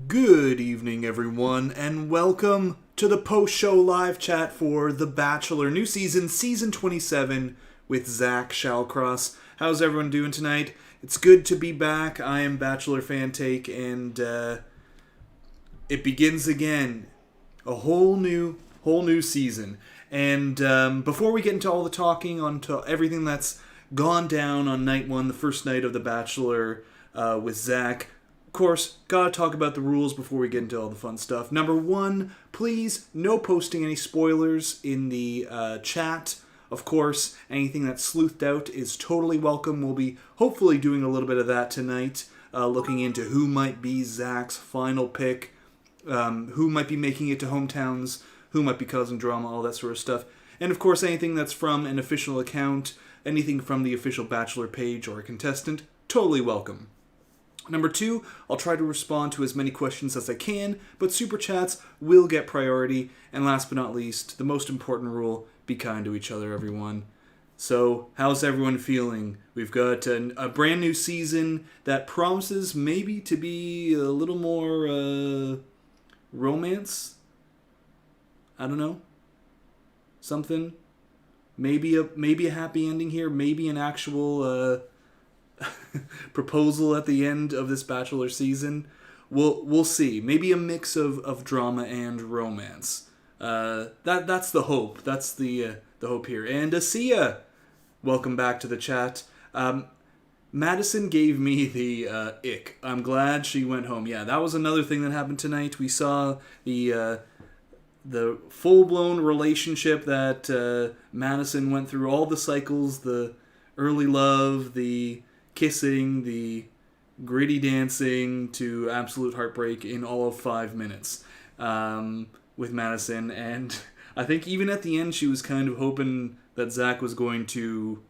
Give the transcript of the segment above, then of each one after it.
Good evening, everyone, and welcome to the post-show live chat for The Bachelor, new season, season 27, with Zach Shallcross. How's everyone doing tonight? It's good to be back. I am Bachelor Fan Take, and it begins again. A whole new season. And before we get into all the talking, onto everything that's gone down on night one, the first night of The Bachelor with Zach, of course, gotta talk about the rules before we get into all the fun stuff. Number one, please, no posting any spoilers in the chat. Of course, anything that's sleuthed out is totally welcome. We'll be hopefully doing a little bit of that tonight, looking into who might be Zach's final pick, who might be making it to hometowns, who might be causing drama, all that sort of stuff. And of course, anything that's from an official account, anything from the official Bachelor page or a contestant, totally welcome. Number two, I'll try to respond to as many questions as I can, but super chats will get priority. And last but not least, the most important rule, be kind to each other, everyone. So, how's everyone feeling? We've got a brand new season that promises maybe to be a little more romance. I don't know. Something. Maybe a happy ending here. Maybe an actual proposal at the end of this Bachelor season. We'll see. Maybe a mix of drama and romance. That's the hope. That's the hope here. And Asia, welcome back to the chat. Madison gave me the ick. I'm glad she went home. Yeah, that was another thing that happened tonight. We saw the full-blown relationship that Madison went through, all the cycles, the early love, the kissing, the gritty dancing, to absolute heartbreak in all of 5 minutes with Madison. And I think even at the end she was kind of hoping that Zach was going to,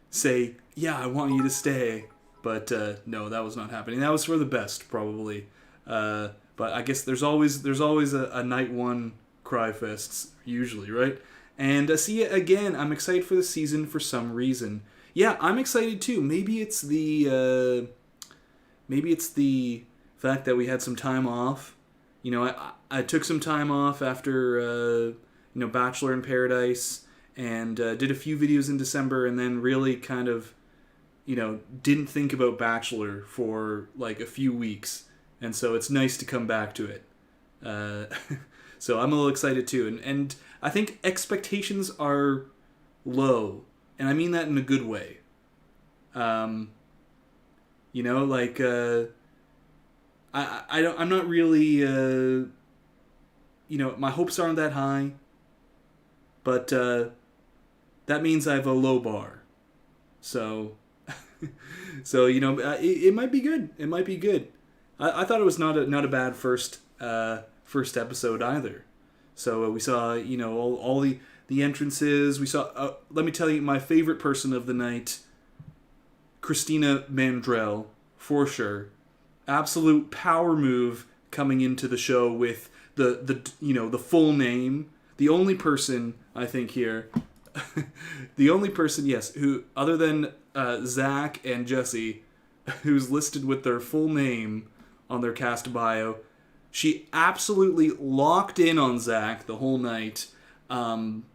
say, yeah, I want you to stay. But no, that was not happening. That was for the best, probably. But I guess there's always a night one cry fests, usually, right? And see it again. I'm excited for the season for some reason. Yeah, I'm excited too. Maybe it's the fact that we had some time off. I took some time off after Bachelor in Paradise, and did a few videos in December, and then really kind of didn't think about Bachelor for like a few weeks, and so it's nice to come back to it. So I'm a little excited too, and I think expectations are low, and I mean that in a good way. I'm not really, my hopes aren't that high, but that means I have a low bar. So, it might be good. It might be good. I thought it was not a bad first episode either. So we saw, all the entrances. We saw, let me tell you, my favorite person of the night, Christina Mandrell, for sure. Absolute power move coming into the show with the full name. The only person, I think here, the only person, yes, who, other than Zach and Jesse, who's listed with their full name on their cast bio. She absolutely locked in on Zach the whole night. Definitely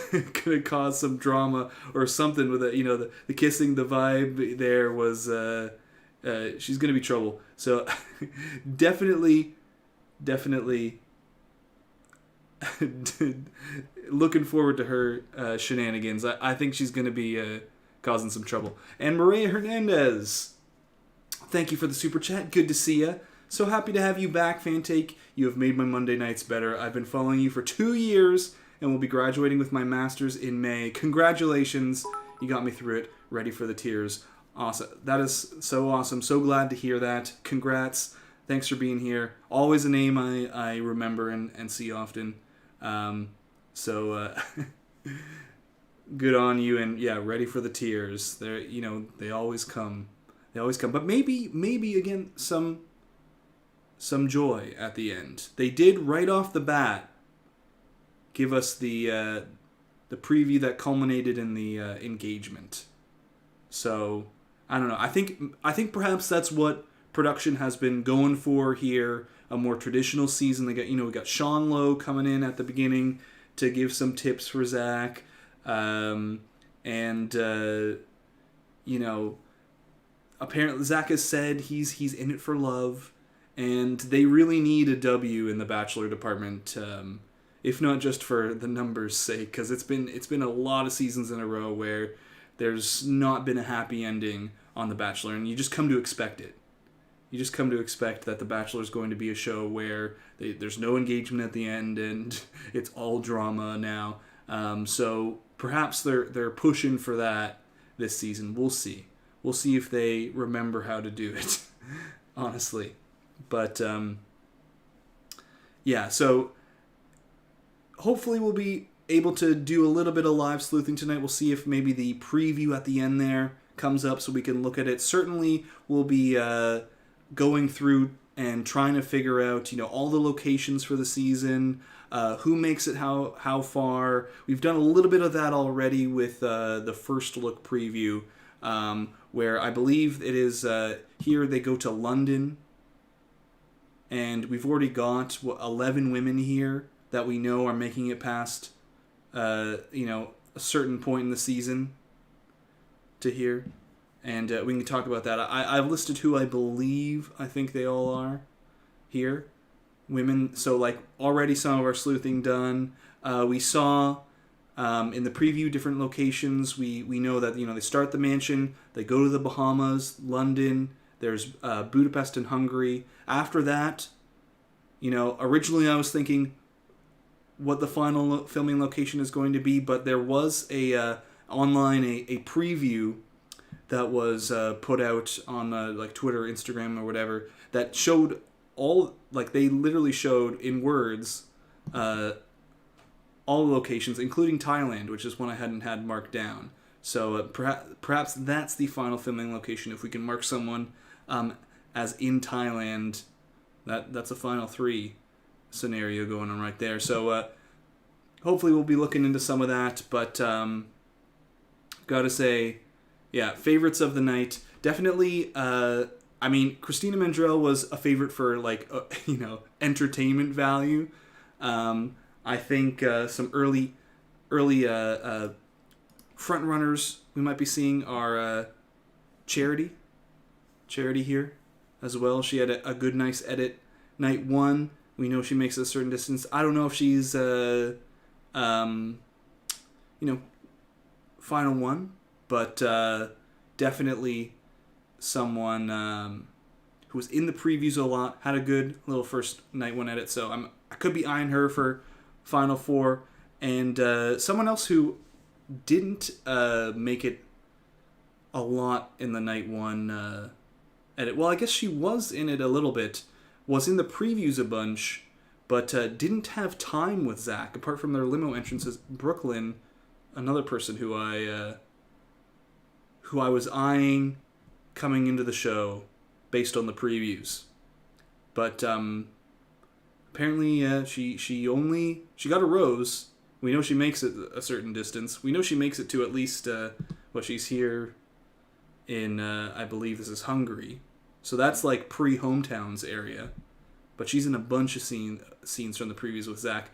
gonna cause some drama or something with it. The kissing, the vibe there was she's gonna be trouble. So definitely looking forward to her shenanigans. I think she's gonna be causing some trouble. And Maria Hernandez, thank you for the super chat. Good to see ya. So happy to have you back, Fantake. You have made my Monday nights better. I've been following you for 2 years and will be graduating with my master's in May. Congratulations. You got me through it. Ready for the tears. Awesome. That is so awesome. So glad to hear that. Congrats. Thanks for being here. Always a name I remember and see often. Good on you. And yeah, ready for the tears. They always come. They always come. But maybe again, some joy at the end. They did right off the bat give us the preview that culminated in the engagement. So I don't know. I think perhaps that's what production has been going for here. A more traditional season. We got Sean Lowe coming in at the beginning to give some tips for Zach, and apparently Zach has said he's in it for love, and they really need a W in the Bachelor department, if not just for the numbers' sake, because it's been a lot of seasons in a row where there's not been a happy ending on The Bachelor, and you just come to expect it. You just come to expect that The Bachelor is going to be a show where there's no engagement at the end, and it's all drama now. So perhaps they're pushing for that this season. We'll see. We'll see if they remember how to do it, honestly. But, yeah, so hopefully we'll be able to do a little bit of live sleuthing tonight. We'll see if maybe the preview at the end there comes up so we can look at it. Certainly we'll be going through and trying to figure out, all the locations for the season, who makes it how far. We've done a little bit of that already with the first look preview, where I believe it is here they go to London, and we've already got 11 women here that we know are making it past a certain point in the season to here, and we can talk about that. I've listed who I think they all are here, women. So already some of our sleuthing done. We saw in the preview different locations. We know that they start the mansion, they go to the Bahamas, London. There's Budapest and Hungary. After that, originally I was thinking what the final filming location is going to be, but there was online a preview that was put out on Twitter, Instagram, or whatever, that showed they literally showed in words all locations, including Thailand, which is one I hadn't had marked down. So perhaps that's the final filming location. If we can mark someone as in Thailand, that's a final 3 scenario going on right there. So hopefully we'll be looking into some of that. But gotta say, yeah, favorites of the night. Definitely, Christina Mandrell was a favorite for entertainment value. I think some early front runners we might be seeing are Charity here as well. She had a good, nice edit. Night 1, we know she makes a certain distance. I don't know if she's final one, but definitely someone who was in the previews a lot, had a good little first night 1 edit. So I could be eyeing her for final 4. And someone else who didn't make it a lot in the night 1 edit. Well, I guess she was in it a little bit. Was in the previews a bunch, but didn't have time with Zach. Apart from their limo entrances, Brooklyn, another person who I was eyeing coming into the show based on the previews. But apparently she got a rose. We know she makes it a certain distance. We know she makes it to at least she's here in I believe this is Hungary. So that's pre-hometowns area. But she's in a bunch of scenes from the previews with Zach.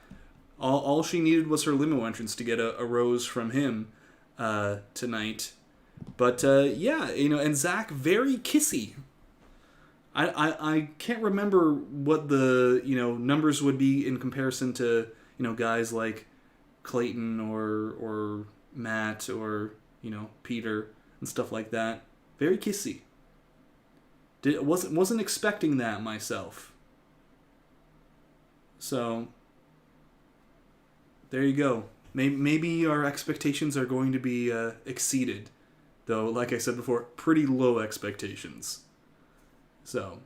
All she needed was her limo entrance to get a rose from him tonight. But and Zach, very kissy. I can't remember what the numbers would be in comparison to guys like Clayton or Matt or Peter and stuff like that. Very kissy. Wasn't expecting that myself. So there you go. Maybe our expectations are going to be exceeded, though. Like I said before, pretty low expectations. So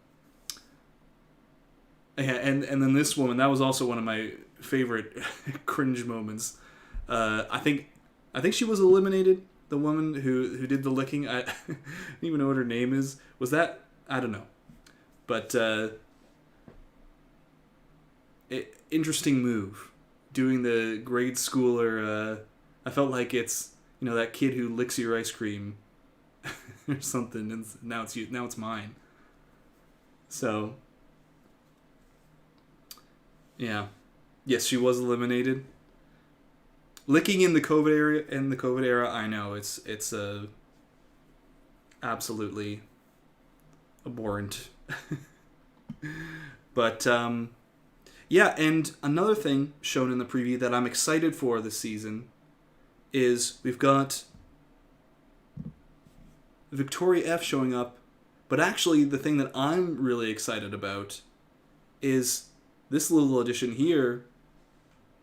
yeah, and then this woman, that was also one of my favorite cringe moments. I think she was eliminated. The woman who did the licking. I don't even know what her name is. Was that? I don't know. But interesting move. Doing the grade schooler. I felt like it's that kid who licks your ice cream or something, and now it's mine. So, yeah, yes, she was eliminated. Licking in the COVID era, I know it's absolutely abhorrent. But yeah, and another thing shown in the preview that I'm excited for this season is we've got Victoria F showing up, but actually the thing that I'm really excited about is this little addition here.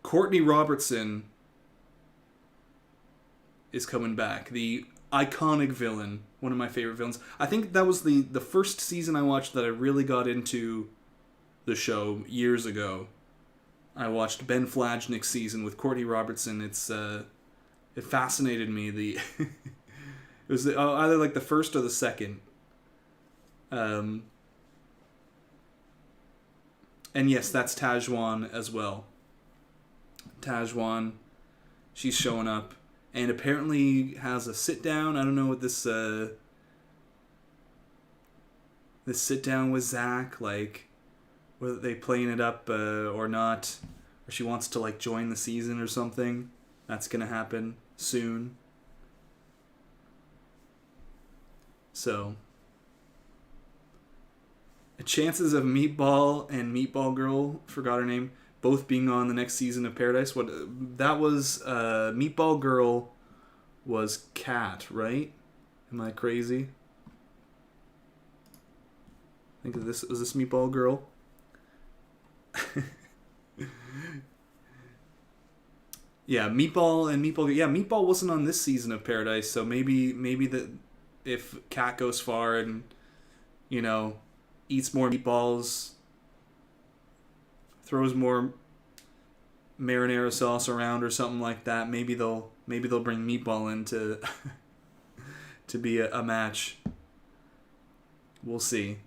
Courtney Robertson is coming back. The iconic villain, one of my favorite villains. I think that was the first season I watched that I really got into the show years ago. I watched Ben Flajnik's season with Courtney Robertson. It fascinated me. It was either like the first or the second. And yes, that's Tajwan as well. Tajwan, she's showing up. And apparently has a sit down. I don't know what this sit down with Zach, like whether they playing it up or not, or she wants to like join the season or something. That's gonna happen soon. So, chances of Meatball and Meatball Girl, forgot her name, both being on the next season of Paradise. What that was, Meatball Girl was Kat, right? Am I crazy? I think was this Meatball Girl? Yeah, Meatball and Meatball. Yeah, Meatball wasn't on this season of Paradise, so maybe that if Kat goes far and eats more meatballs, throws more marinara sauce around or something like that, maybe they'll bring Meatball in to to be a match. We'll see.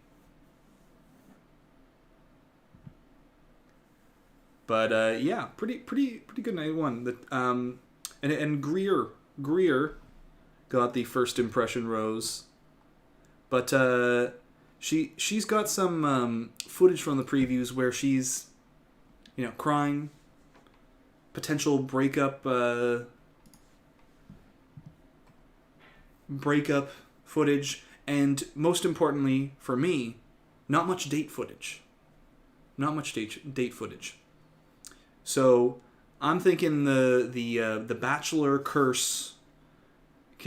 But yeah, pretty good night one. And Greer got the first impression rose, but she's got some footage from the previews where she's crying, potential breakup footage, and most importantly for me, not much date footage. Not much date footage. So I'm thinking the Bachelor curse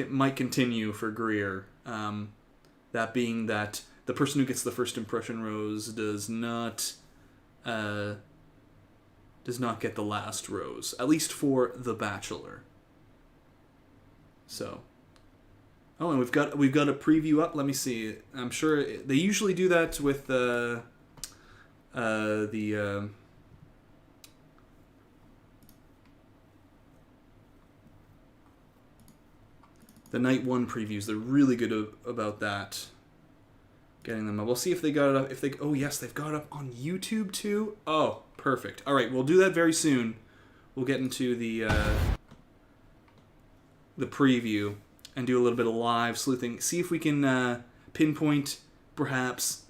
might continue for Greer. That being that the person who gets the first impression rose does not get the last rose, at least for the Bachelor. So, and we've got a preview up. Let me see. I'm sure they usually do that with the night one previews. They're really good about that. Getting them up. We'll see if they got it up. Oh yes, they've got it up on YouTube too. Oh, perfect. All right, we'll do that very soon. We'll get into the preview and do a little bit of live sleuthing. See if we can pinpoint perhaps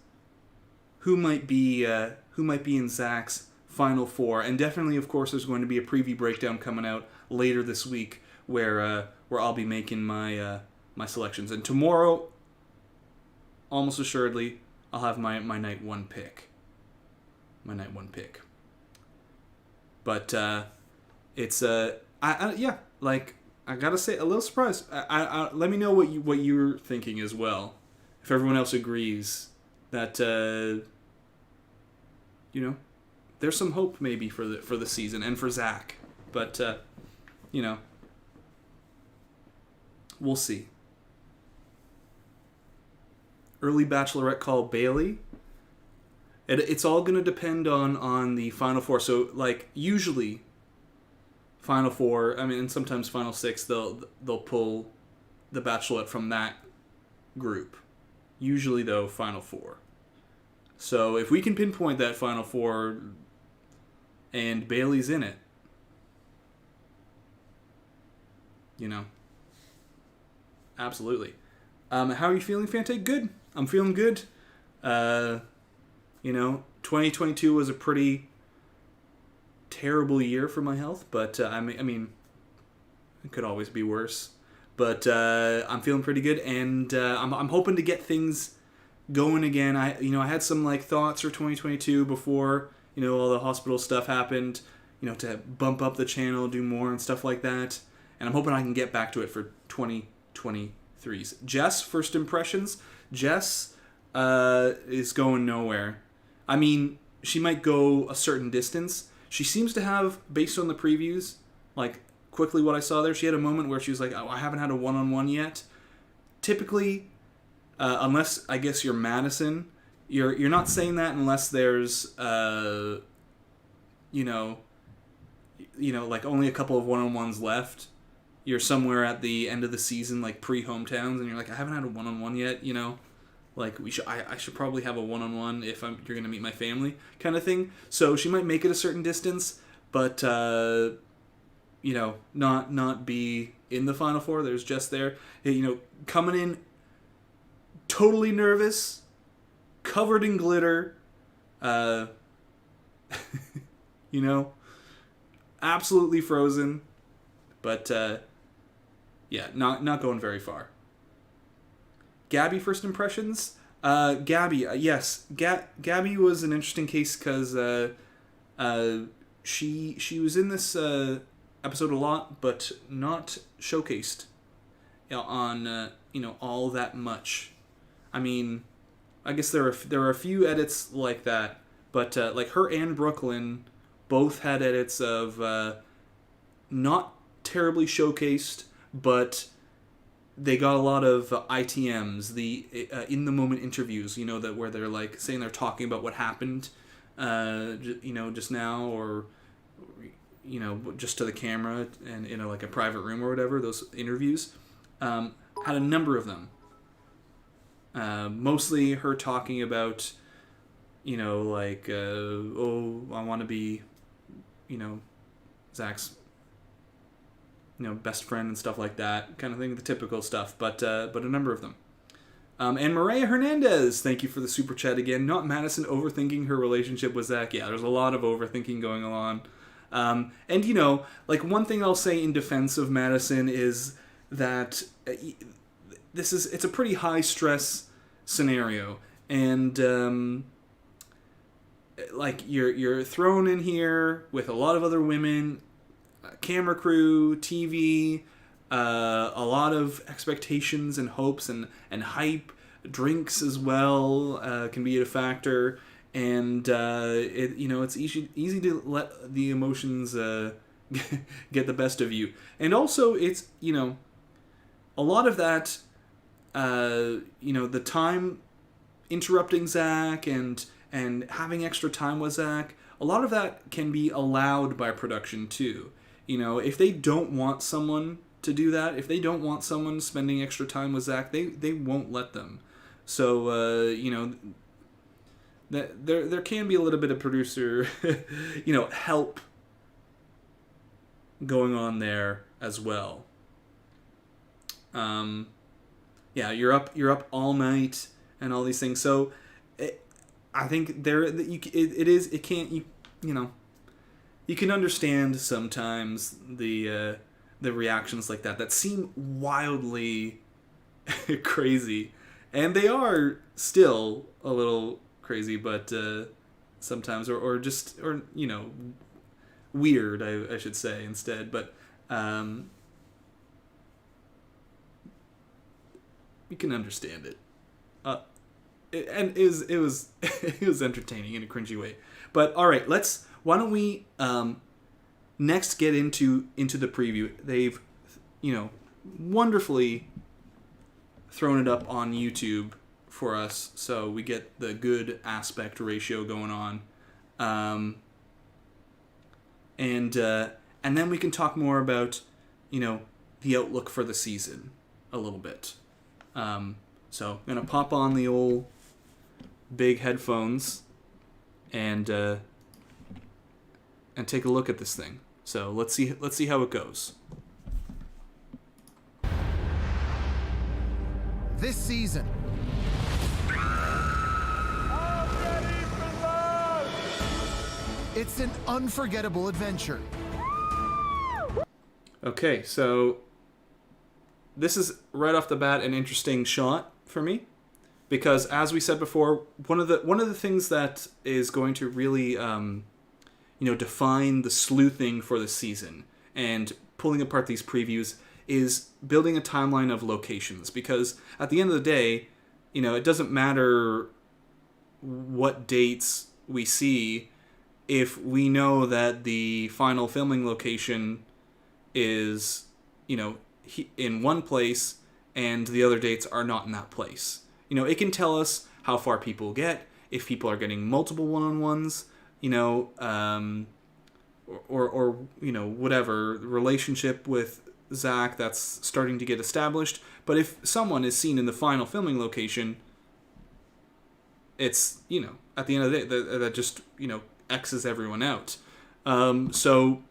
who might be in Zach's final four. And definitely, of course, there's going to be a preview breakdown coming out later this week where I'll be making my selections. And tomorrow, almost assuredly, I'll have my night one pick. But it's I gotta say, a little surprised. I let me know what you're thinking as well. If everyone else agrees that there's some hope maybe for the season and for Zach, but we'll see. Early Bachelorette call Bailey. It's all going to depend on the Final Four. So, like, usually, Final Four, and sometimes Final Six, they'll pull the Bachelorette from that group. Usually, though, Final Four. So, if we can pinpoint that Final Four and Bailey's in it, absolutely. How are you feeling, Fante? Good. I'm feeling good. 2022 was a pretty terrible year for my health, but I mean, it could always be worse. But I'm feeling pretty good, and I'm hoping to get things going again. I had some thoughts for 2022 before all the hospital stuff happened. To bump up the channel, do more and stuff like that. And I'm hoping I can get back to it for 2023's. Jess, first impressions. Jess is going nowhere. I mean, she might go a certain distance. She seems to have, based on the previews, quickly what I saw there, she had a moment where she was like, oh, I haven't had a one-on-one yet. Typically, unless, I guess, you're Madison, you're not saying that unless there's, only a couple of one-on-ones left. You're somewhere at the end of the season, pre-hometowns, and you're like, I haven't had a one-on-one yet, I should probably have a one-on-one if you're going to meet my family, kind of thing. So she might make it a certain distance, but, not be in the Final Four. There's just there, coming in totally nervous, covered in glitter, absolutely frozen, but not going very far. Gabby, first impressions. Gabby, yes, Gabby was an interesting case because she was in this episode a lot, but not showcased on all that much. I mean, I guess there are a few edits like that, but her and Brooklyn both had edits of not terribly showcased, but they got a lot of ITMs, the in the moment interviews, that where they're saying they're talking about what happened, just now, or just to the camera and in a private room or whatever. Those interviews had a number of them. Mostly her talking about, oh, I want to be, Zach's, best friend and stuff like that, kind of thing, the typical stuff, but a number of them. And Maria Hernandez, thank you for the super chat again. Not Madison overthinking her relationship with Zach. Yeah, there's a lot of overthinking going on. And, one thing I'll say in defense of Madison is that it's a pretty high stress scenario, and you're thrown in here with a lot of other women, camera crew, TV, a lot of expectations and hopes and hype. Drinks as well can be a factor, and it's easy to let the emotions get the best of you. And also, it's a lot of that, the time interrupting Zach and having extra time with Zach, a lot of that can be allowed by production too. If they don't want someone to do that, if they don't want someone spending extra time with Zach, they won't let them. So, that there can be a little bit of producer, help going on there as well. You're up all night and all these things. So, I think you can understand sometimes the reactions like that seem wildly crazy, and they are still a little crazy, but sometimes or weird, I should say instead. But you can understand it. And it was it was entertaining in a cringy way. But all right, why don't we next get into the preview. They've wonderfully thrown it up on YouTube for us, so we get the good aspect ratio going on, and then we can talk more about the outlook for the season a little bit. So I'm gonna pop on the old big headphones and take a look at this thing. So let's see how it goes. this season. It's an unforgettable adventure. Okay, so this is right off the bat an interesting shot for me, because as we said before, one of the things that is going to really define the sleuthing for the season and pulling apart these previews is building a timeline of locations, because at the end of the day, it doesn't matter what dates we see if we know that the final filming location is, in one place and the other dates are not in that place. It can tell us how far people get, if people are getting multiple one-on-ones, or whatever relationship with Zach that's starting to get established. But if someone is seen in the final filming location, it's, at the end of the day, that just, X's everyone out. So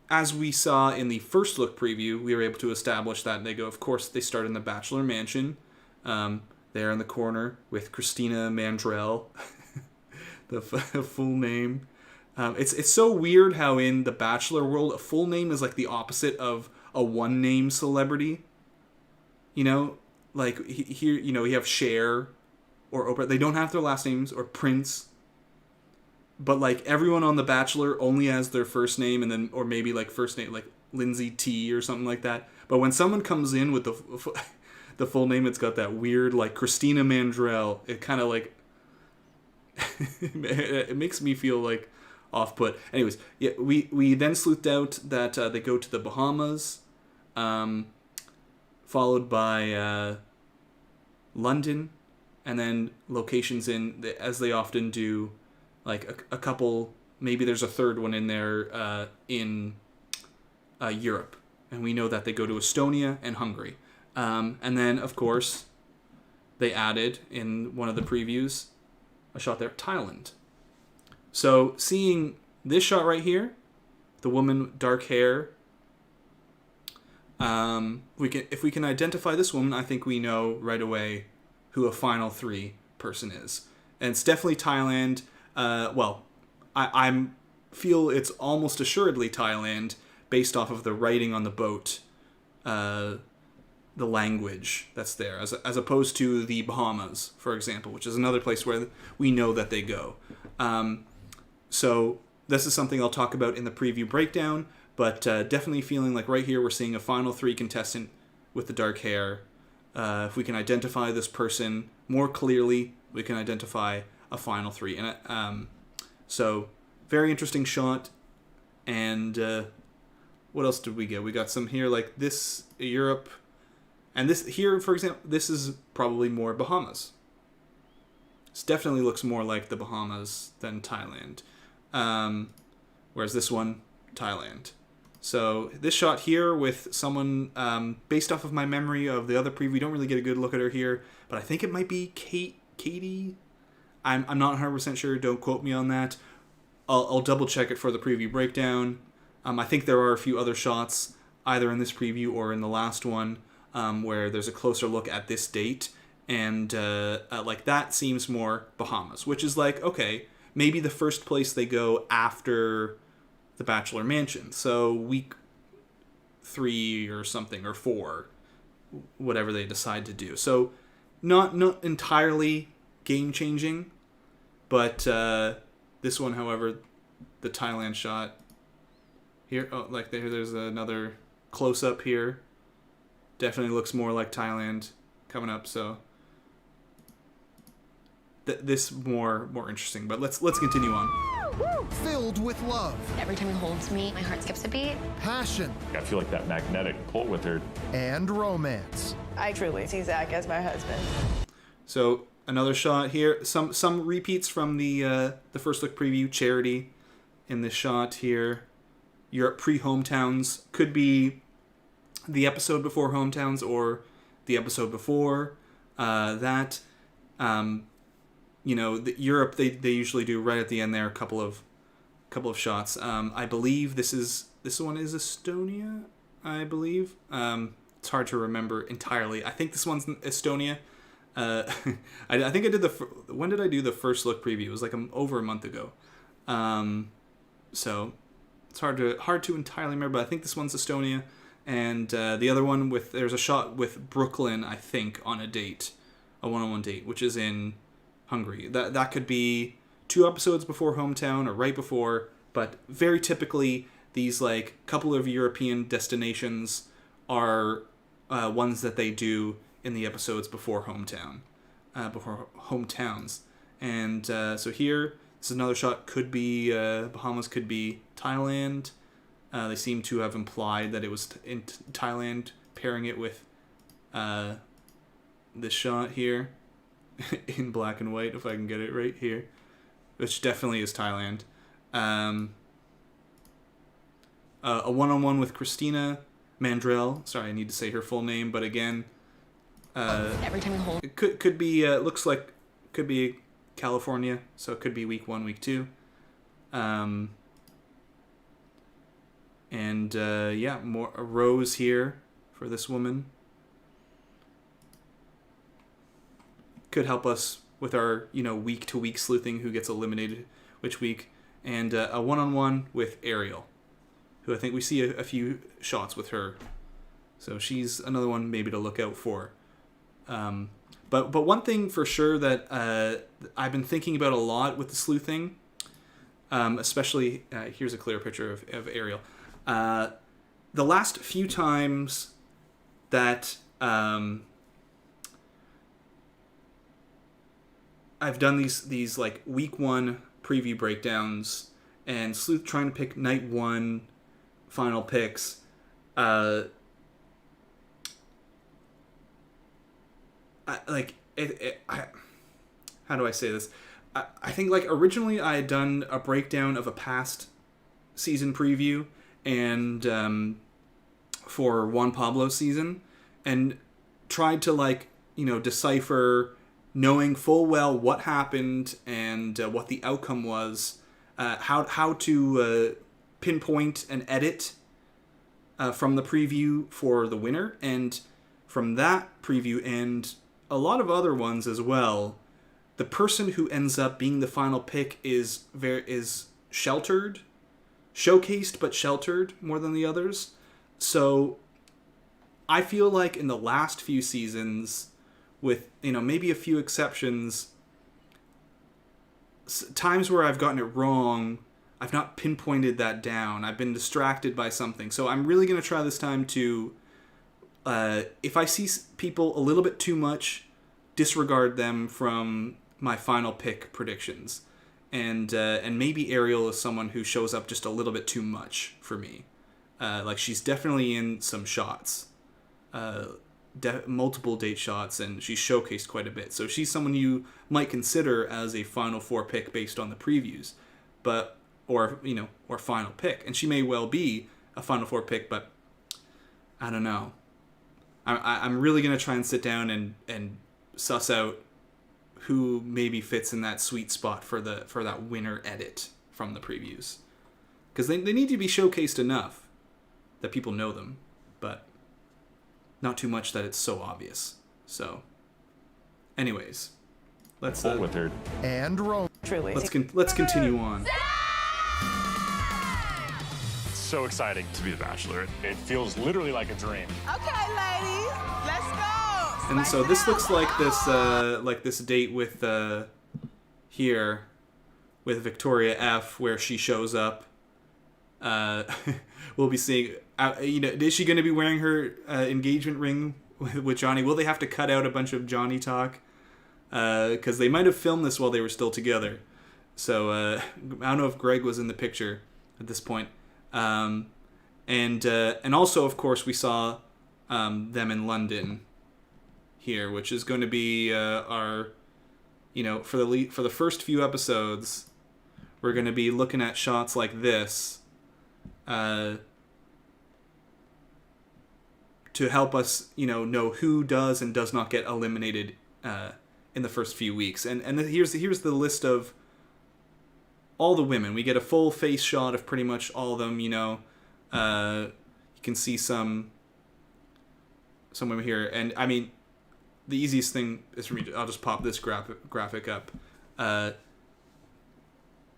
as we saw in the first look preview, we were able to establish that of course, they start in the Bachelor mansion, there in the corner with Christina Mandrell, the full name. It's so weird how in the Bachelor world, a full name is like the opposite of a one-name celebrity. Like here, you have Cher or Oprah. They don't have their last names, or Prince. But like everyone on The Bachelor only has their first name, and then, or maybe like first name like Lindsay T or something like that. But when someone comes in with the full name, it's got that weird like Christina Mandrell. It kind of like it makes me feel like off-put. Anyways, yeah, we then sleuthed out that they go to the Bahamas, followed by London, and then locations as they often do. Like a couple, maybe there's a third one in there in Europe. And we know that they go to Estonia and Hungary. And then, of course, they added in one of the previews a shot there, Thailand. So seeing this shot right here, the woman, dark hair, if we can identify this woman, I think we know right away who a final three person is. And it's definitely Thailand. I feel it's almost assuredly Thailand based off of the writing on the boat, the language that's there, as opposed to the Bahamas, for example, which is another place where we know that they go. So this is something I'll talk about in the preview breakdown, but definitely feeling like right here we're seeing a final three contestant with the dark hair. If we can identify this person more clearly, we can identify a final three. And so very interesting shot. And what else did we get? We got some here like this, Europe, and this here, for example, this is probably more Bahamas. This definitely looks more like the Bahamas than Thailand, whereas this one, Thailand. So this shot here with someone, based off of my memory of the other preview, we don't really get a good look at her here, but I think it might be Katie. I'm not 100% sure. Don't quote me on that. I'll double check it for the preview breakdown. I think there are a few other shots, either in this preview or in the last one, where there's a closer look at this date, and like that seems more Bahamas, which is like, okay, maybe the first place they go after the Bachelor Mansion, so week 3 or something, or 4, whatever they decide to do. So not entirely game changing, but this one, however, the Thailand shot here, like there's another close up here, definitely looks more like Thailand coming up. So this more interesting, but let's continue on. Filled with love. Every time he holds me, my heart skips a beat. Passion. I feel like that magnetic pull with her. And romance. I truly see Zach as my husband. So another shot here. Some repeats from the first look preview. Charity in this shot here. Europe pre-hometowns. Could be the episode before hometowns or the episode before that. The Europe they usually do right at the end there a couple of shots. I believe this one is Estonia. I believe. It's hard to remember entirely. I think this one's in Estonia. I think I did when did I do the first look preview? It was like over a month ago. So it's hard to entirely remember. But I think this one's Estonia, and the other one there's a shot with Brooklyn, I think, on a date, a one-on-one date, which is in Hungary. That could be 2 episodes before Hometown or right before, but very typically these like couple of European destinations are ones that they do in the episodes before before hometowns. And so here, this is another shot. Could be Bahamas, could be Thailand. They seem to have implied that it was in Thailand, pairing it with this shot here in black and white, if I can get it right here, which definitely is Thailand. A one-on-one with Christina Mandrell. Sorry, I need to say her full name, but again, Every time you hold. it could be looks like could be California, so it could be week 1, week 2. More a rose here for this woman. Could help us with our week to week sleuthing, who gets eliminated which week, and a one-on-one with Ariel, who I think we see a few shots with her. So she's another one maybe to look out for. But one thing for sure that I've been thinking about a lot with the sleuthing, especially here's a clear picture of Ariel. The last few times that I've done these like week 1 preview breakdowns and trying to pick night 1 final picks, how do I say this? I think like originally I had done a breakdown of a past season preview and for Juan Pablo's season, and tried to decipher, knowing full well what happened and what the outcome was, how to pinpoint and edit from the preview for the winner, and from that preview and a lot of other ones as well, the person who ends up being the final pick is sheltered, showcased but sheltered more than the others. So I feel like in the last few seasons, with maybe a few exceptions, times where I've gotten it wrong, I've not pinpointed that down. I've been distracted by something. So I'm really going to try this time to, if I see people a little bit too much, disregard them from my final pick predictions. And maybe Ariel is someone who shows up just a little bit too much for me. She's definitely in some shots, multiple date shots, and she's showcased quite a bit. So she's someone you might consider as a final 4 pick based on the previews, or final pick. And she may well be a final 4 pick, but I don't know. I'm really gonna try and sit down and suss out who maybe fits in that sweet spot for that winner edit from the previews, because they need to be showcased enough that people know them, but not too much that it's so obvious. So, anyways, let's with her. And Rome. Truly. let's continue on. So exciting to be the Bachelor. It feels literally like a dream. Okay, ladies, let's go. And so this looks like this date with here with Victoria F, where she shows up. We'll be seeing. Is she going to be wearing her engagement ring with Johnny? Will they have to cut out a bunch of Johnny talk? Because they might have filmed this while they were still together. So I don't know if Greg was in the picture at this point. And also, of course, we saw them in London here, which is going to be our, for the first few episodes, we're going to be looking at shots like this to help us, know who does and does not get eliminated in the first few weeks. And here's the list of all the women. We get a full face shot of pretty much all of them. You can see some some women here, and I mean, the easiest thing is for me to, I'll just pop this graphic up.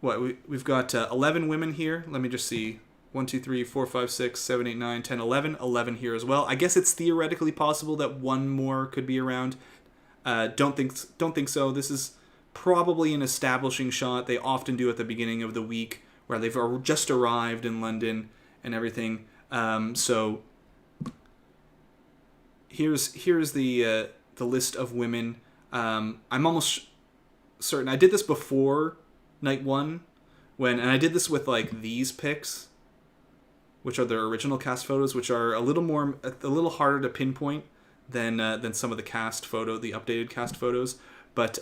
We've got 11 women here. Let me just see. 1, 2, 3, 4, 5, 6, 7, 8, 9, 10, 11. 11 here as well. I guess it's theoretically possible that one more could be around. Don't think so. This is probably an establishing shot they often do at the beginning of the week, where they've just arrived in London and everything. So here's the list of women. I'm almost certain I did this before night one, and I did this with like these pics, which are their original cast photos, which are a little harder to pinpoint than some of the updated cast photos. But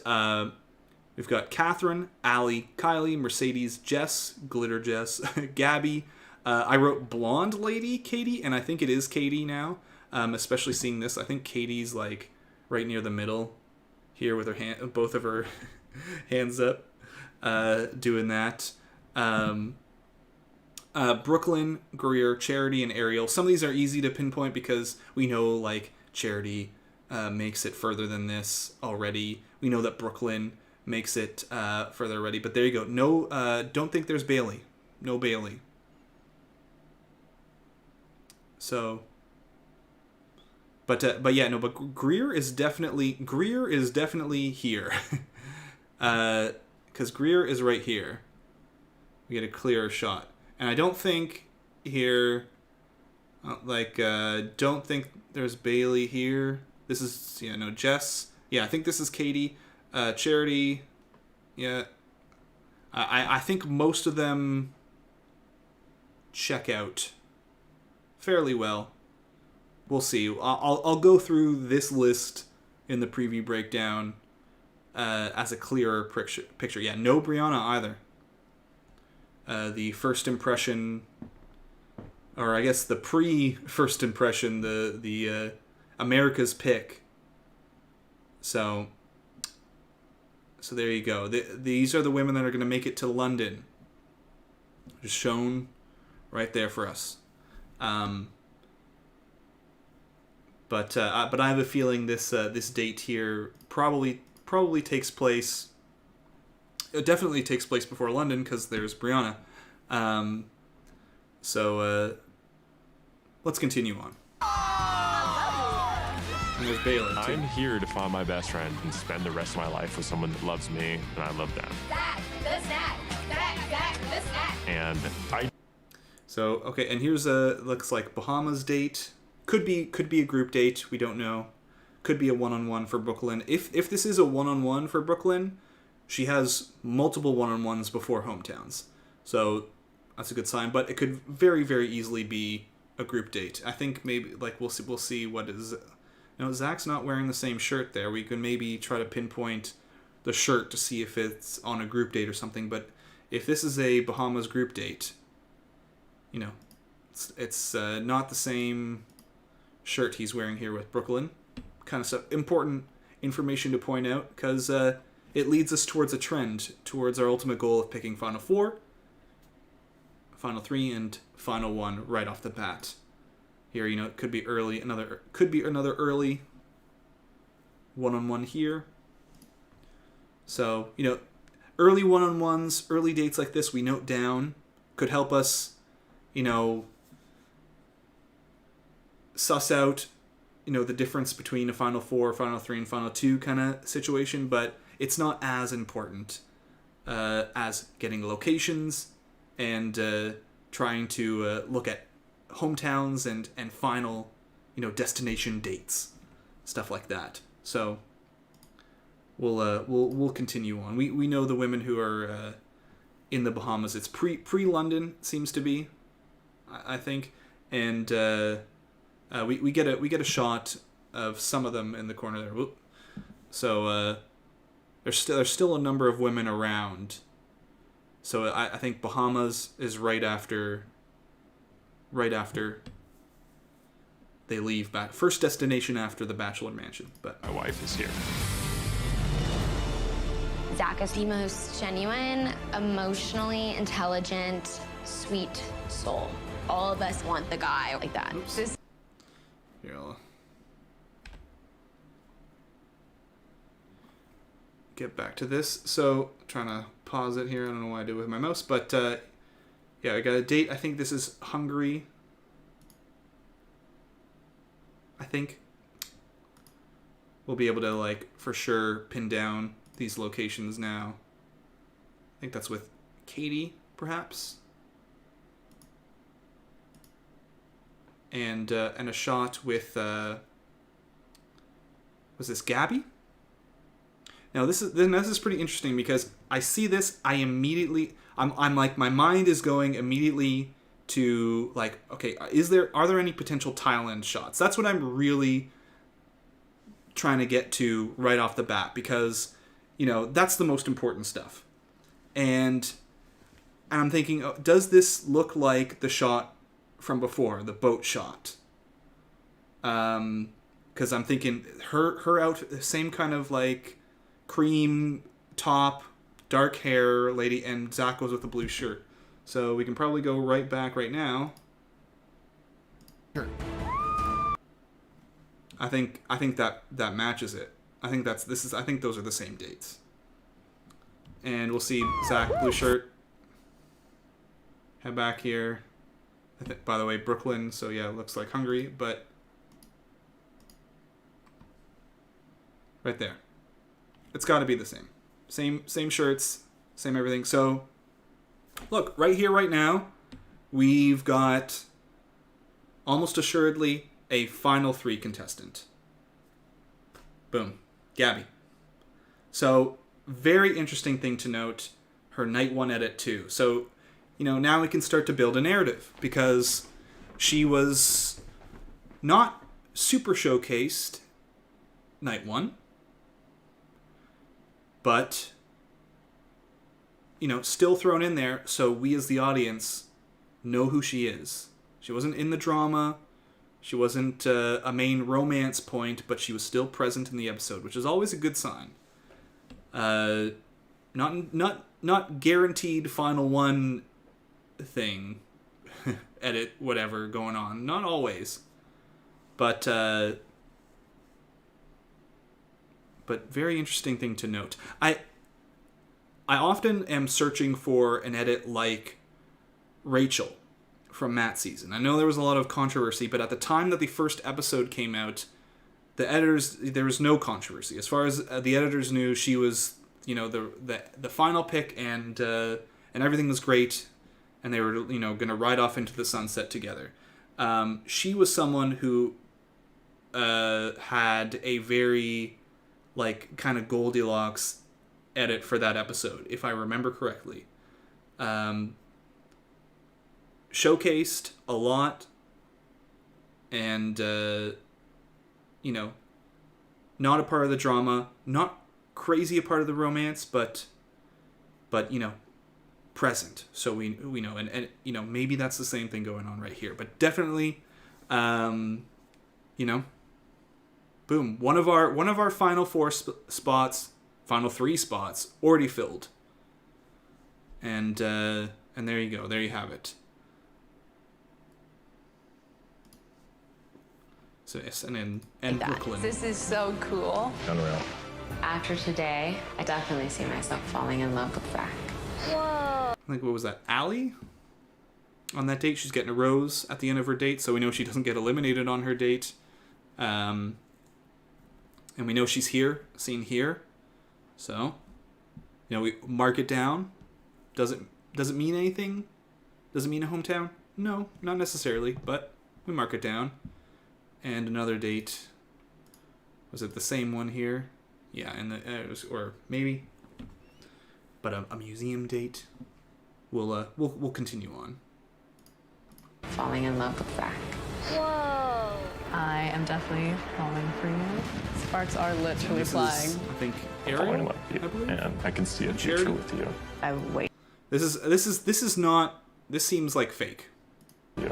we've got Catherine, Allie, Kylie, Mercedes, Jess, Glitter Jess, Gabby. I wrote blonde lady Katie, and I think it is Katie now. Especially seeing this, I think Katie's like right near the middle here with her both of her hands up, doing that. Brooklyn, Greer, Charity, and Ariel. Some of these are easy to pinpoint because we know like Charity makes it further than this already. We know that Brooklyn makes it further already. But there you go. No, don't think there's Bailey. No Bailey. So, but yeah, no. But Greer is definitely here, because Greer is right here. We get a clearer shot. And I don't think here, don't think there's Bailey here. This is, Jess. Yeah, I think this is Katie. Charity, yeah. I think most of them check out fairly well. We'll see. I'll go through this list in the preview breakdown as a clearer picture. Yeah, no Brianna either. The first impression, or I guess the pre-first impression, the America's pick. So there you go. These are the women that are going to make it to London. Just shown right there for us. But I have a feeling this date here probably takes place. It definitely takes place before London because there's Brianna. So let's continue on. And there's Bailey too. I'm here to find my best friend and spend the rest of my life with someone that loves me and I love them. Zach, the snack. Zach, the snack. And So okay, and here's looks like Bahamas date. Could be a group date. We don't know. Could be a one-on-one for Brooklyn. If this is a one-on-one for Brooklyn, she has multiple one-on-ones before hometowns. So that's a good sign. But it could very, very easily be a group date. I think maybe we'll see what is. Zach's not wearing the same shirt there. We can maybe try to pinpoint the shirt to see if it's on a group date or something. But if this is a Bahamas group date, it's not the same shirt he's wearing here with Brooklyn. Kind of important information to point out because it leads us towards a trend, towards our ultimate goal of picking Final 4, Final 3, and Final 1 right off the bat. Here, it could be another early one-on-one here. So, early one-on-ones, early dates like this we note down could help us, suss out, the difference between a Final 4, Final 3, and Final 2 kind of situation, but it's not as important as getting locations and trying to look at hometowns and final, destination dates, stuff like that. So we'll continue on. We know the women who are in the Bahamas. It's pre-London seems to be, I think, and we get a shot of some of them in the corner there. Whoop. So there's still a number of women around. So I think Bahamas is right after they leave back. First destination after the Bachelor mansion. But my wife is here. Zach is the most genuine, emotionally intelligent, sweet soul. All of us want the guy like that. Here, get back to this. So, trying to pause it here. I don't know why I did it with my mouse, but yeah, I got a date. I think this is Hungary. I think we'll be able to, like, for sure pin down these locations now. I think that's with Katie, perhaps. And a shot with was this Gabby? Now this is pretty interesting because I see this, I'm like, my mind is going immediately to, like, okay, are there any potential Thailand shots? That's what I'm really trying to get to right off the bat, because, you know, that's the most important stuff. And I'm thinking, does this look like the shot from before, the boat shot? Because I'm thinking her outfit, same kind of, like, cream top, dark hair lady, and Zach goes with a blue shirt. So we can probably go right back right now. Sure. I think that matches it. I think I think those are the same dates. And we'll see Zach, blue shirt. Head back here. I think, by the way, Brooklyn, so yeah, it looks like Hungary, but right there. It's got to be the same. Same shirts, same everything. So, look, right here, right now, we've got almost assuredly a final 3 contestant. Boom. Gabby. So, very interesting thing to note, her night 1 edit too. So, you know, now we can start to build a narrative, because she was not super showcased night 1, but, you know, still thrown in there so we as the audience know who she is. She wasn't in the drama, she wasn't a main romance point, but she was still present in the episode, which is always a good sign. Not guaranteed final 1 thing, edit, whatever going on. Not always, but very interesting thing to note. I often am searching for an edit like Rachel from Matt's season. I know there was a lot of controversy, but at the time that the first episode came out, the editors, there was no controversy. As far as the editors knew, she was, you know, the final pick, and everything was great, and they were, you know, going to ride off into the sunset together. She was someone who had a very, like, kind of Goldilocks edit for that episode, if I remember correctly. Showcased a lot, and, you know, not a part of the drama, not crazy a part of the romance, but you know, present. So we know, and you know, maybe that's the same thing going on right here, but definitely, you know, boom, one of our final 4 spots, final 3 spots already filled, and there you go, there you have it. So yes, and Brooklyn. This is so cool. Unreal. After today, I definitely see myself falling in love with Zach. I think, what was that, Allie? On that date, she's getting a rose at the end of her date, so we know she doesn't get eliminated on her date. And we know she's here, seen here. So, you know, we mark it down. Does it mean anything? Does it mean a hometown? No, not necessarily, but we mark it down. And another date. Was it the same one here? Yeah, and or maybe. But a museum date. We'll continue on. Falling in love with Zach. I am definitely falling for you. Sparks are literally This flying. is, I think, Falling in Ariel, love with I you, believe. and I can see a Charity? future with you. I wait. This is not. This seems like fake. You.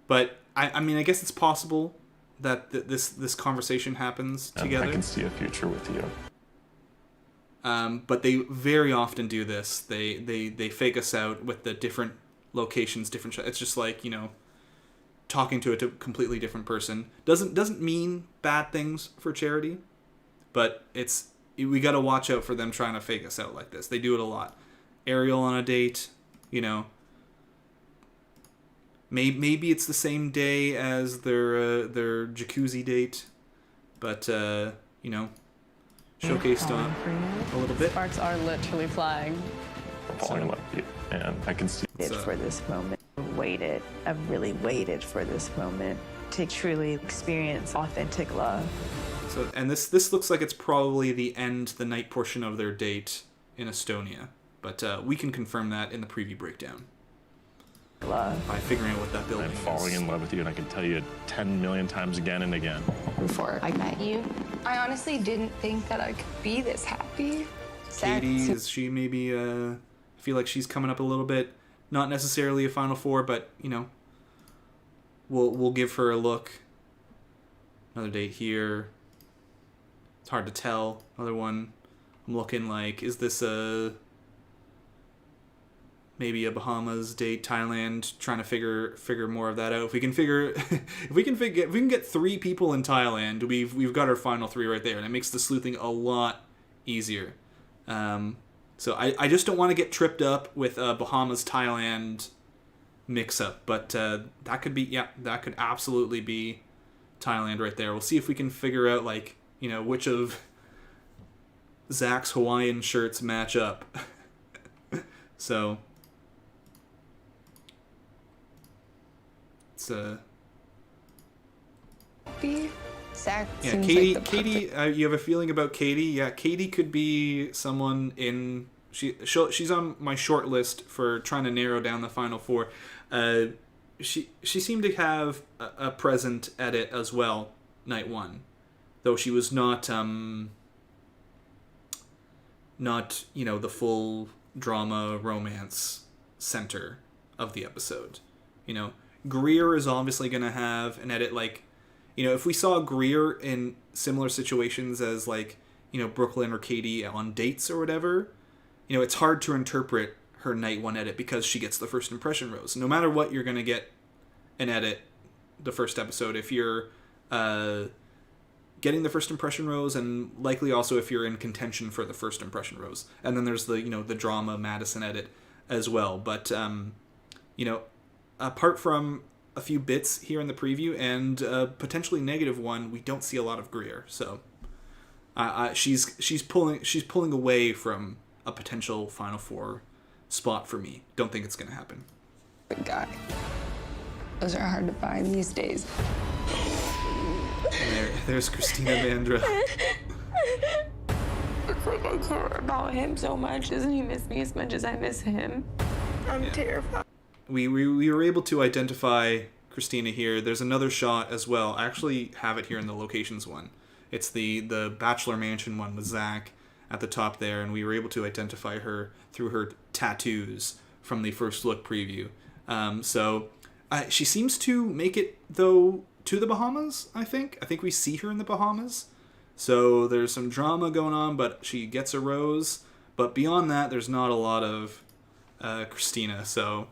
But I mean, I guess it's possible that this conversation happens And together. I can see a future with you. But they very often do this. They fake us out with the different locations, different. It's just like, you know, talking to a completely different person. Doesn't mean bad things for Charity, but it's we got to watch out for them trying to fake us out like this. They do it a lot. Ariel on a date, you know. Maybe it's the same day as their jacuzzi date, but you know, showcased on a little bit. Sparks are literally flying. I'm falling in love with you, and I can see. For this moment. I've really waited for this moment to truly experience authentic love. So, and this looks like it's probably the night portion of their date in Estonia, but we can confirm that in the preview breakdown. Love. By figuring out what that building I'm is. falling in love with you, and I can tell you 10 million times again and again. Before I met you, I honestly didn't think that I could be this happy. Katie, is she maybe, I feel like she's coming up a little bit. Not necessarily a Final Four, but, you know, we'll give her a look. Another date here. It's hard to tell. Another one. I'm looking like, is this maybe a Bahamas date, Thailand? Trying to figure more of that out. If we can get 3 people in Thailand, we've got our final 3 right there, and it makes the sleuthing a lot easier. So I just don't want to get tripped up with a Bahamas-Thailand mix-up, but that could absolutely be Thailand right there. We'll see if we can figure out, like, you know, which of Zach's Hawaiian shirts match up. So it's Zach yeah, seems Katie. like the Katie, you have a feeling about Katie? Yeah, Katie could be someone in. She's on my short list for trying to narrow down the final 4. She seemed to have a present at it as well, night 1, though she was not you know, the full drama romance center of the episode. You know, Greer is obviously going to have an edit, like, you know, if we saw Greer in similar situations as, like, you know, Brooklyn or Katie on dates or whatever, you know, it's hard to interpret her night 1 edit because she gets the first impression rose. No matter what, you're going to get an edit the first episode if you're getting the first impression rose, and likely also if you're in contention for the first impression rose. And then there's the, you know, the drama Madison edit as well. But, you know, apart from a few bits here in the preview and a potentially negative one, we don't see a lot of Greer. So she's pulling away from a potential Final Four spot for me. Don't think it's going to happen. guy. Those are hard to find these days. There's Christina Mandra. It's like I care about him so much. Doesn't he miss me as much as I miss him? I'm terrified. We were able to identify Christina here. There's another shot as well. I actually have it here in the locations one. It's the Bachelor Mansion one with Zach at the top there, and we were able to identify her through her tattoos from the first look preview. So she seems to make it, though, to the Bahamas, I think. I think we see her in the Bahamas. So there's some drama going on, but she gets a rose. But beyond that, there's not a lot of Christina. So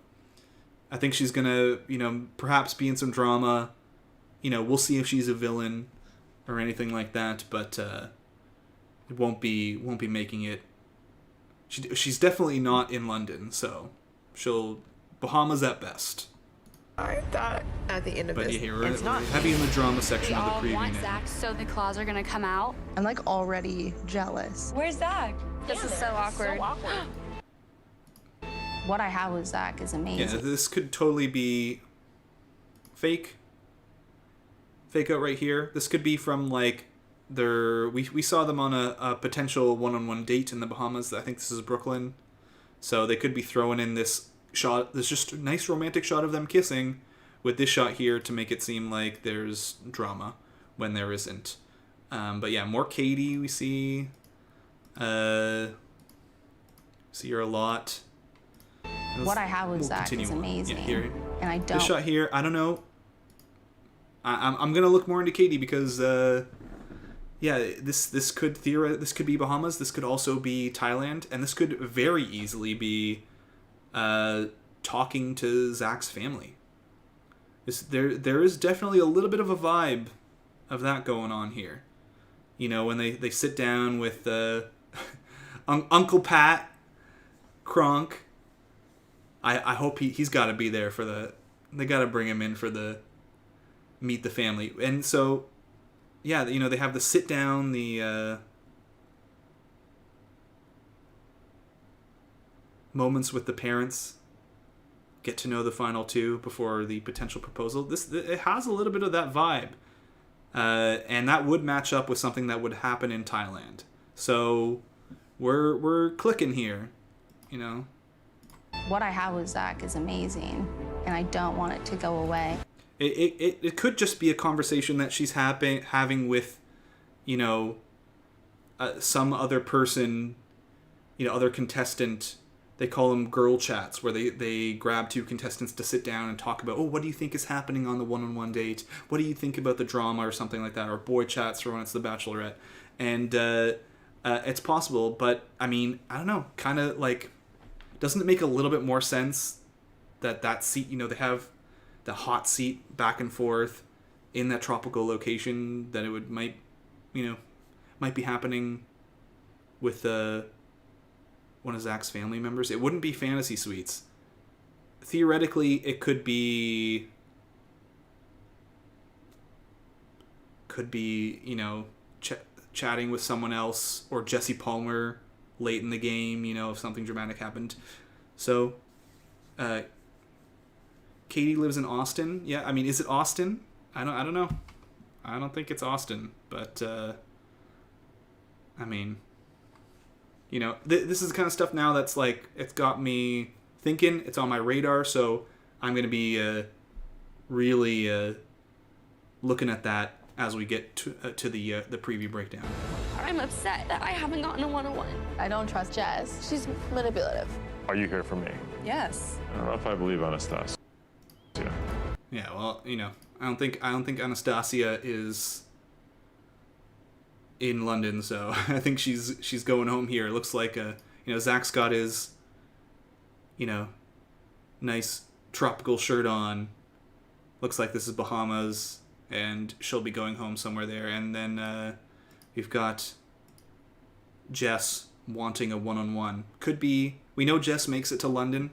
I think she's going to, perhaps be in some drama. We'll see if she's a villain or anything like that, but it won't be making it. She's definitely not in London, so she'll Bahamas at best. I thought at the end of But this, yeah, we're it's not heavy in the drama section We of the all preview want now. Zach, so the claws are gonna come out. I'm like already jealous. Where's Zach? This is so awkward. What I have with Zach is amazing. Yeah, this could totally be fake out right here. This could be from like we saw them on a potential one-on-one date in the Bahamas. I think this is Brooklyn. So they could be throwing in this shot. There's just a nice romantic shot of them kissing with this shot here to make it seem like there's drama when there isn't. But yeah, more Katie we see. See her a lot. What I have with Zach is amazing. Yeah, here. And I don't. This shot here, I don't know. I'm gonna look more into Katie because this could be Bahamas. This could also be Thailand, and this could very easily be talking to Zach's family. There is definitely a little bit of a vibe of that going on here. You know, when they sit down with Uncle Pat Kronk. I hope he's got to be there for they got to bring him in for the meet the family. And so, yeah, you know, they have the sit down, the moments with the parents, get to know the final two before the potential proposal. It has a little bit of that vibe, and that would match up with something that would happen in Thailand. So we're clicking here, you know. What I have with Zach is amazing, and I don't want it to go away. It could just be a conversation that she's having with, you know, some other person, you know, other contestant. They call them girl chats, where they grab two contestants to sit down and talk about, oh, what do you think is happening on the one-on-one date? What do you think about the drama or something like that? Or boy chats for when it's the Bachelorette. And it's possible, but, I mean, I don't know, kind of like, doesn't it make a little bit more sense that seat, you know, they have the hot seat back and forth in that tropical location, that it might be happening with one of Zach's family members? It wouldn't be fantasy suites. Theoretically, it could be, you know, chatting with someone else, or Jesse Palmer late in the game, you know, if something dramatic happened. So, Katie lives in Austin. Yeah, I mean, is it Austin? I don't know. I don't think it's Austin, but I mean, you know, this is the kind of stuff now that's like, it's got me thinking. It's on my radar, so I'm gonna be really looking at that as we get to the preview breakdown. I'm upset that I haven't gotten a one-on-one. I don't trust Jess. She's manipulative. Are you here for me? Yes. I don't know if I believe Anastasia. Yeah, well, you know, I don't think Anastasia is in London, so I think she's going home here. It looks like you know, Zach's got his, you know, nice tropical shirt on. Looks like this is Bahamas, and she'll be going home somewhere there. And then we've got Jess wanting a one-on-one. Could be, we know Jess makes it to London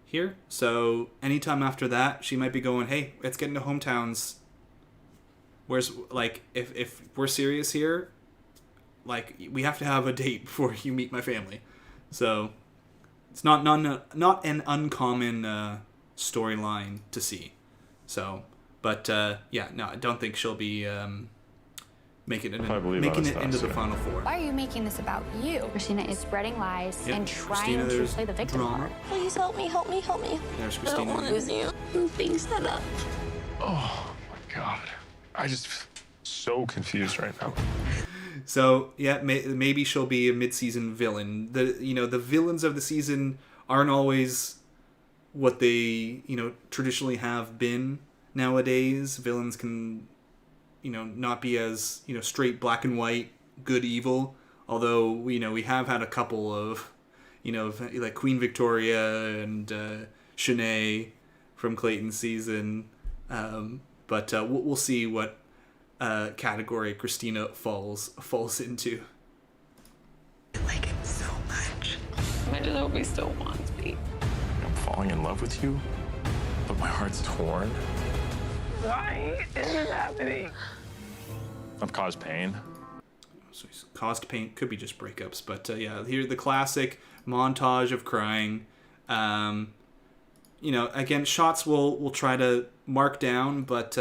here, so anytime after that, she might be going, hey, let's get into hometowns. Where's, like, if we're serious here, like, we have to have a date before you meet my family. So it's not an uncommon storyline to see. So, but yeah, no, I don't think she'll be making it into the final four. Why are you making this about you? Christina is spreading lies and trying to play the victim card. Please help me, help me, help me. There's I Christina. don't want to lose you. I'm being set up. Oh my God. I just so confused right now. So yeah, maybe she'll be a mid-season villain. The villains of the season aren't always what they, you know, traditionally have been nowadays. Villains can, you know, not be as, you know, straight black and white, good, evil. Although, you know, we have had a couple of, you know, like Queen Victoria and Shanae from Clayton's season. But we'll see what category Christina falls into. I like him so much. I just hope he still wants me. I'm falling in love with you, but my heart's torn. Why is this happening? I've caused pain. So he's caused pain. Could be just breakups, but yeah, here's the classic montage of crying. You know, again, shots we'll try to mark down, but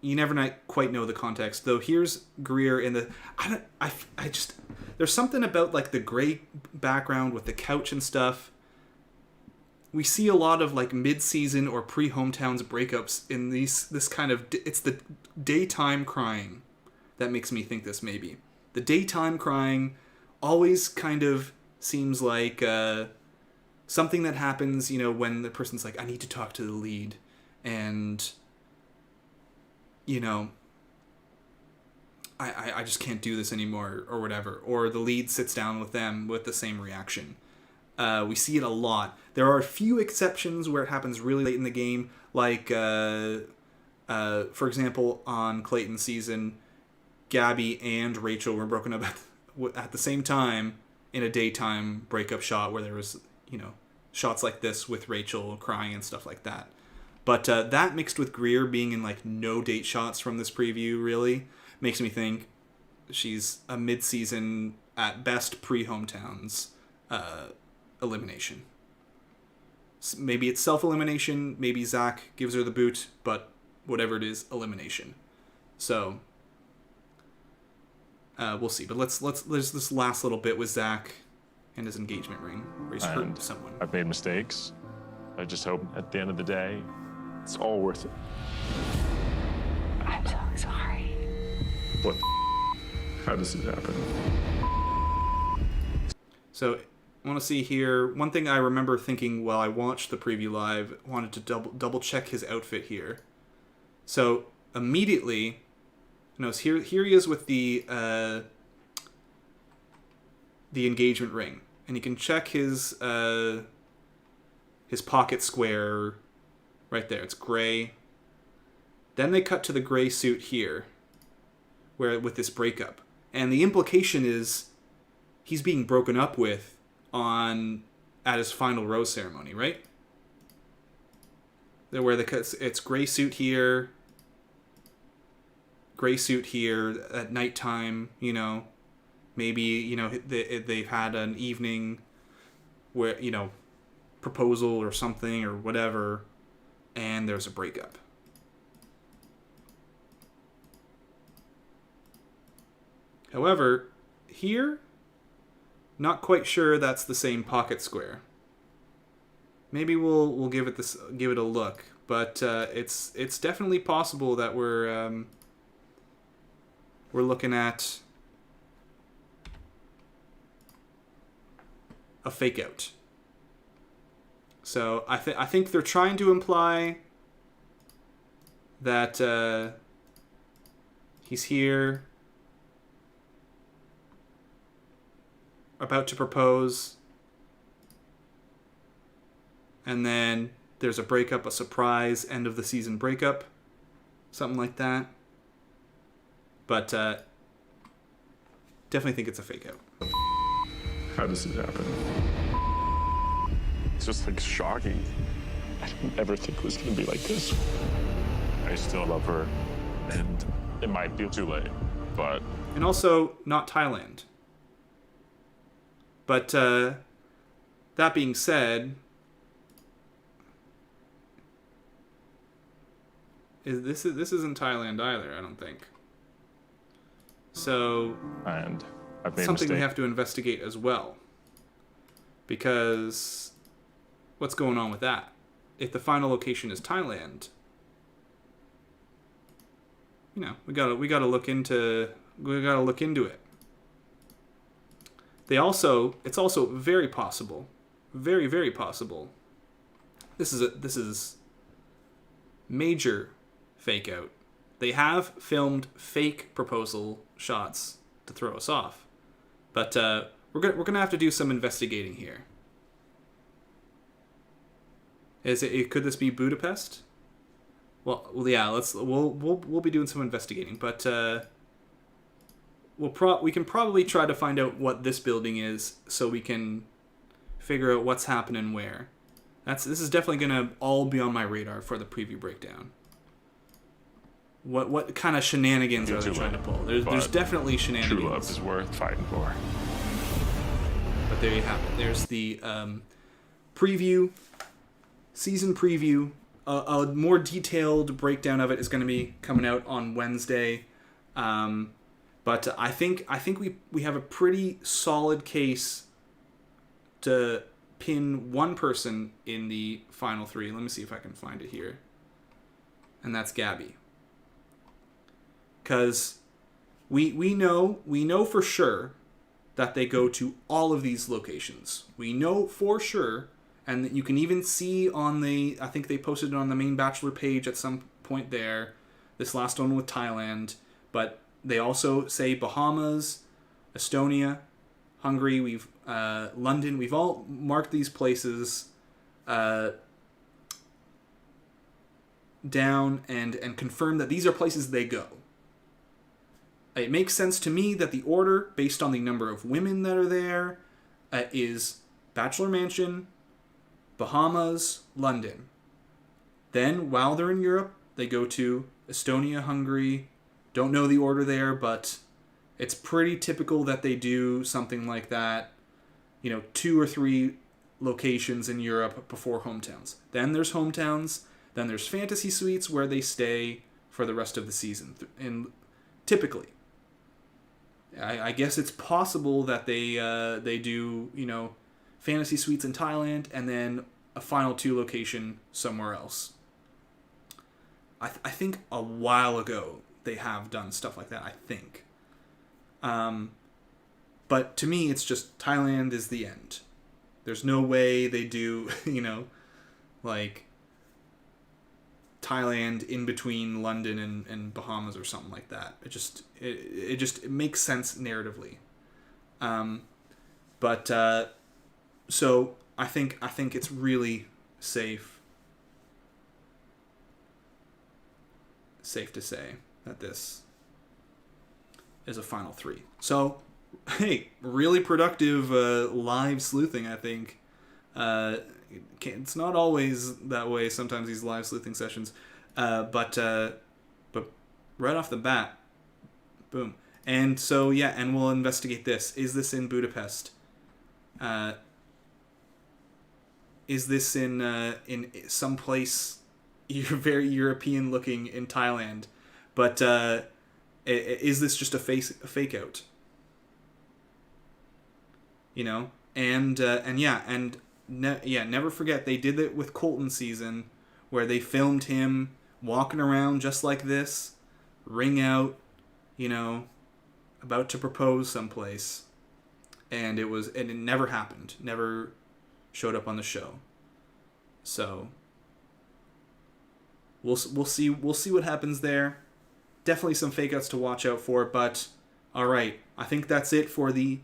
you never quite know the context. Though here's Greer in the, I just, there's something about like the gray background with the couch and stuff. We see a lot of like mid-season or pre-hometowns breakups in this kind of, it's the daytime crying that makes me think this maybe. The daytime crying always kind of seems like something that happens, you know, when the person's like, I need to talk to the lead, and, you know, I just can't do this anymore, or whatever. Or the lead sits down with them with the same reaction. We see it a lot. There are a few exceptions where it happens really late in the game, like For example, on Clayton's season, Gabby and Rachel were broken up at the same time in a daytime breakup shot where there was, shots like this with Rachel crying and stuff like that. But that mixed with Greer being in like no date shots from this preview really makes me think she's a mid-season, at best pre-hometowns elimination. Maybe it's self-elimination, maybe Zach gives her the boot, but whatever it is, elimination. So we'll see. But there's this last little bit with Zach and his engagement ring where he's hurt someone. I've made mistakes. I just hope at the end of the day, it's all worth it. I'm so sorry. What the How does it happen? So I want to see here. One thing I remember thinking while I watched the preview live, wanted to double check his outfit here. So immediately, here he is with the engagement ring, and you can check his pocket square right there. It's gray. Then they cut to the gray suit here, where with this breakup, and the implication is he's being broken up with at his final rose ceremony, right? There where it's gray suit here at nighttime, maybe, they've had an evening where, proposal or something or whatever, and there's a breakup. However, here, not quite sure that's the same pocket square. Maybe we'll give it a look, but it's definitely possible that we're looking at a fake out. So I think they're trying to imply that he's here, about to propose, and then there's a breakup, a surprise end of the season breakup, something like that. But definitely think it's a fake out. How does it happen? It's just like shocking. I didn't ever think it was going to be like this. I still love her, and it might be too late, but... And also, not Thailand. But that being said, this isn't Thailand either, I don't think. So, and I've made something we mistake. have to investigate as well. Because what's going on with that? If the final location is Thailand, we gotta look into it. It's also very possible, very, very possible. This is major fake out. They have filmed fake proposal shots to throw us off, but we're gonna have to do some investigating here. Could this be Budapest? Well, yeah. We'll be doing some investigating, but we can probably try to find out what this building is, so we can figure out what's happening where. This is definitely gonna all be on my radar for the preview breakdown. What kind of shenanigans are they trying to pull? There's definitely shenanigans. True love is worth fighting for. But there you have it. There's the preview, season preview. A more detailed breakdown of it is going to be coming out on Wednesday. But I think we have a pretty solid case to pin one person in the final three. Let me see if I can find it here. And that's Gabby. Because we know for sure that they go to all of these locations. We know for sure, and you can even see I think they posted it on the main Bachelor page at some point there, this last one with Thailand, but they also say Bahamas, Estonia, Hungary, London. We've all marked these places down and confirm that these are places they go. It makes sense to me that the order, based on the number of women that are there, is Bachelor Mansion, Bahamas, London. Then, while they're in Europe, they go to Estonia, Hungary. Don't know the order there, but it's pretty typical that they do something like that. 2 or 3 locations in Europe before hometowns. Then there's hometowns. Then there's fantasy suites where they stay for the rest of the season. And typically, I guess it's possible that they do fantasy suites in Thailand and then a final 2 location somewhere else. I think a while ago they have done stuff like that. I think. But to me, it's just Thailand is the end. There's no way they do, like Thailand in between London and Bahamas or something like that. It makes sense narratively. So I think it's really safe to say that this is a final 3. So, hey, really productive live sleuthing, I think. It's not always that way, sometimes these live sleuthing sessions. But right off the bat, boom. And so, yeah, and we'll investigate this. Is this in Budapest? Is this in some place very European looking in Thailand? But is this just a fake out? Never forget they did it with Colton season, where they filmed him walking around just like this, ring out, about to propose someplace, and it never happened, never showed up on the show. So we'll see what happens there. Definitely some fake outs to watch out for, but all right, I think that's it for the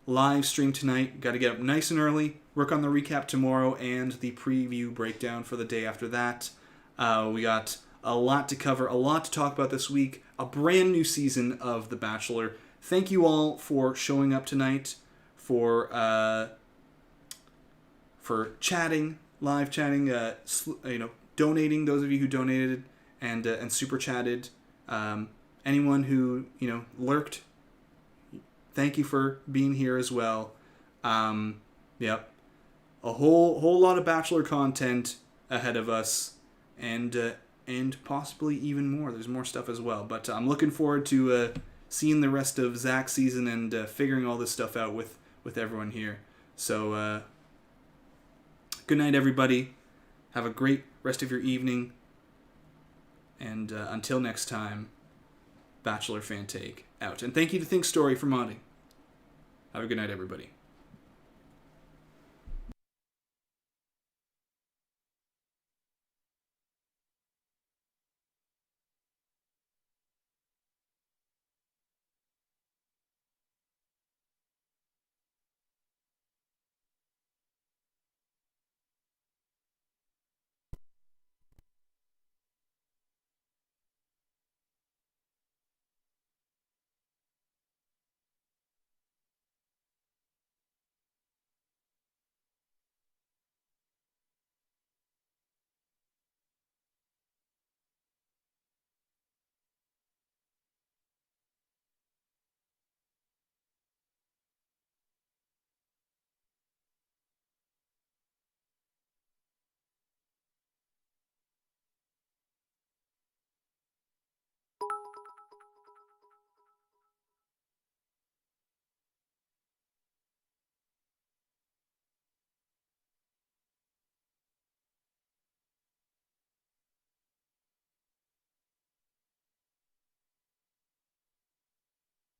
live stream tonight. Got to get up nice and early, work on the recap tomorrow, and the preview breakdown for the day after that. We got a lot to cover, a lot to talk about this week. A brand new season of The Bachelor. Thank you all for showing up tonight, for chatting, live chatting, donating. Those of you who donated and super chatted. Anyone who lurked. Thank you for being here as well. Yep. A whole lot of Bachelor content ahead of us, and possibly even more. There's more stuff as well. But I'm looking forward to seeing the rest of Zach's season and figuring all this stuff out with everyone here. So good night, everybody. Have a great rest of your evening. And until next time, Bachelor Fan Take out. And thank you to Think Story for modding. Have a good night, everybody.